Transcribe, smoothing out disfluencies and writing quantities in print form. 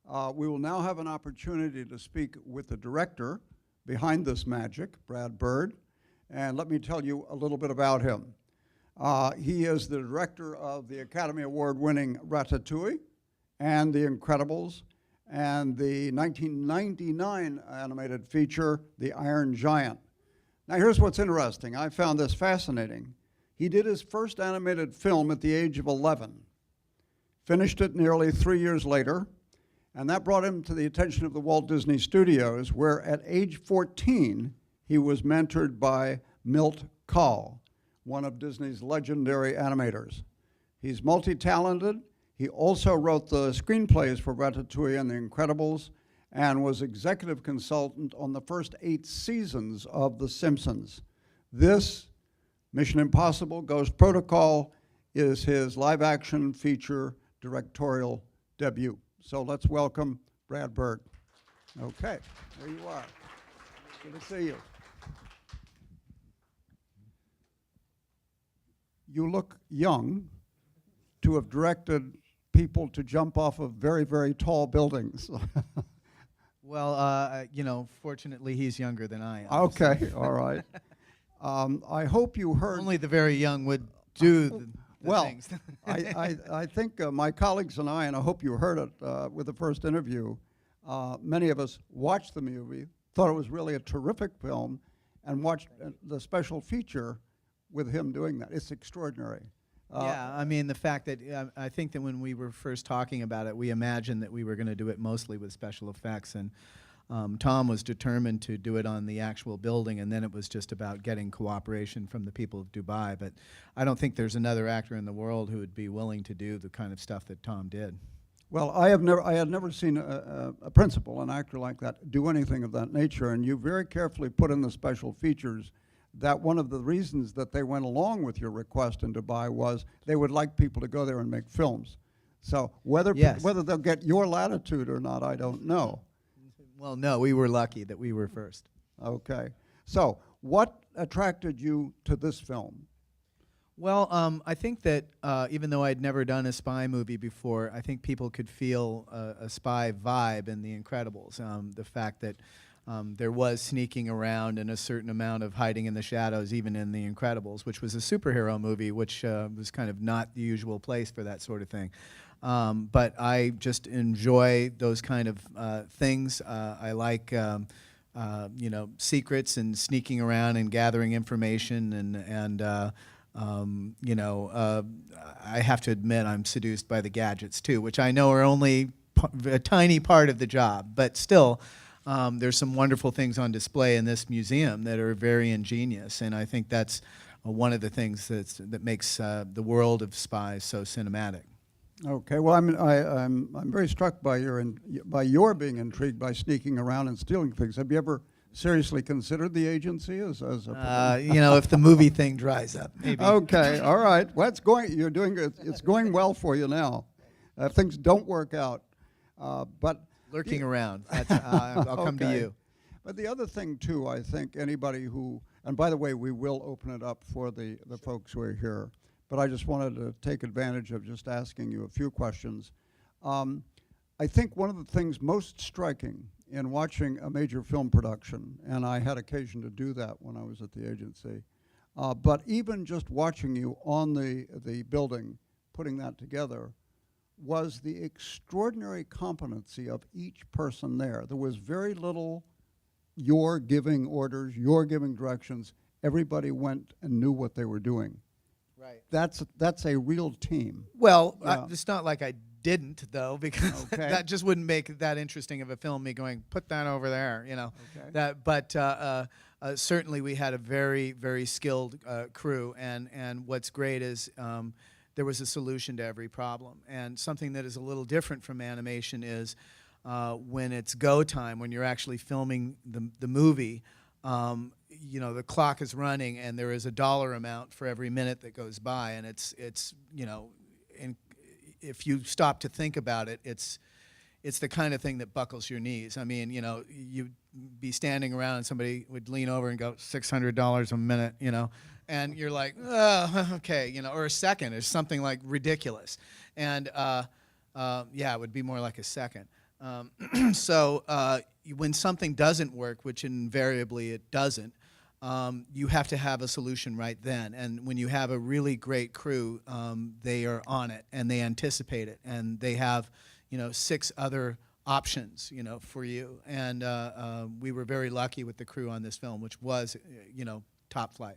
We will now have an opportunity to speak with the director behind this magic, Brad Bird, and let me tell you a little bit about him. He is the director of the Academy Award-winning Ratatouille and The Incredibles and the 1999 animated feature, The Iron Giant. Now here's what's interesting. I found this fascinating. He did his first animated film at the age of 11, finished it nearly 3 years later, and that brought him to the attention of the Walt Disney Studios, where at age 14, he was mentored by Milt Kahl, one of Disney's legendary animators. He's multi-talented. He also wrote the screenplays for Ratatouille and The Incredibles and was executive consultant on the first 8 seasons of The Simpsons. This, Mission Impossible Ghost Protocol, is his live-action feature directorial debut. So let's welcome Brad Bird. Okay, there you are. Good to see you. You look young to have directed people to jump off of very, very tall buildings. Well, you know, fortunately, he's younger than I am. Okay, all right. I hope you heard. Only the very young would do the well, things. I think my colleagues and I hope you heard it with the first interview, many of us watched the movie, thought it was really a terrific film, and watched the special feature with him doing that. It's extraordinary. Yeah, I mean, the fact that I think that when we were first talking about it, we imagined that we were going to do it mostly with special effects, and Tom was determined to do it on the actual building, and then it was just about getting cooperation from the people of Dubai. But I don't think there's another actor in the world who would be willing to do the kind of stuff that Tom did. Well, I had never seen a principal, an actor like that, do anything of that nature, and you very carefully put in the special features that one of the reasons that they went along with your request in Dubai was they would like people to go there and make films. So whether they'll get your latitude or not, I don't know. Well, no, we were lucky that we were first. Okay. So what attracted you to this film? Well, I think that even though I'd never done a spy movie before, I think people could feel a spy vibe in The Incredibles. The fact that there was sneaking around and a certain amount of hiding in the shadows, even in The Incredibles, which was a superhero movie, which was kind of not the usual place for that sort of thing. But I just enjoy those kind of things. I like, you know, secrets and sneaking around and gathering information, and you know, I have to admit I'm seduced by the gadgets too, which I know are only a tiny part of the job, but still. There's some wonderful things on display in this museum that are very ingenious, and I think that's one of the things that makes the world of spies so cinematic. Okay, well, I'm very struck by your being intrigued by sneaking around and stealing things. Have you ever seriously considered the agency as a you know, if the movie thing dries up, maybe. Okay, all right. Well, it's going well for you now. If things don't work out, but. Lurking around. That's, I'll come to you. But the other thing, too, I think anybody who, and by the way, we will open it up for the folks who are here, but I just wanted to take advantage of just asking you a few questions. I think one of the things most striking in watching a major film production, and I had occasion to do that when I was at the agency, but even just watching you on the building, putting that together, was the extraordinary competency of each person there. There was very little you're giving orders, you're giving directions. Everybody went and knew what they were doing. Right. That's a real team. Well, yeah. it's not like I didn't, though, because that just wouldn't make it that interesting of a film, me going, put that over there, you know. Okay. But certainly we had a very, very skilled crew, and what's great is there was a solution to every problem. And something that is a little different from animation is when it's go time, when you're actually filming the movie, you know, the clock is running and there is a dollar amount for every minute that goes by, and it's you know, if you stop to think about it, it's the kind of thing that buckles your knees. I mean, you know, you'd be standing around and somebody would lean over and go, $600 a minute, you know, and you're like, oh, okay, you know, or a second, or something like ridiculous. And yeah, it would be more like a second. When something doesn't work, which invariably it doesn't, you have to have a solution right then. And when you have a really great crew, they are on it and they anticipate it, and they have, 6 other options, for you. And we were very lucky with the crew on this film, which was, top flight.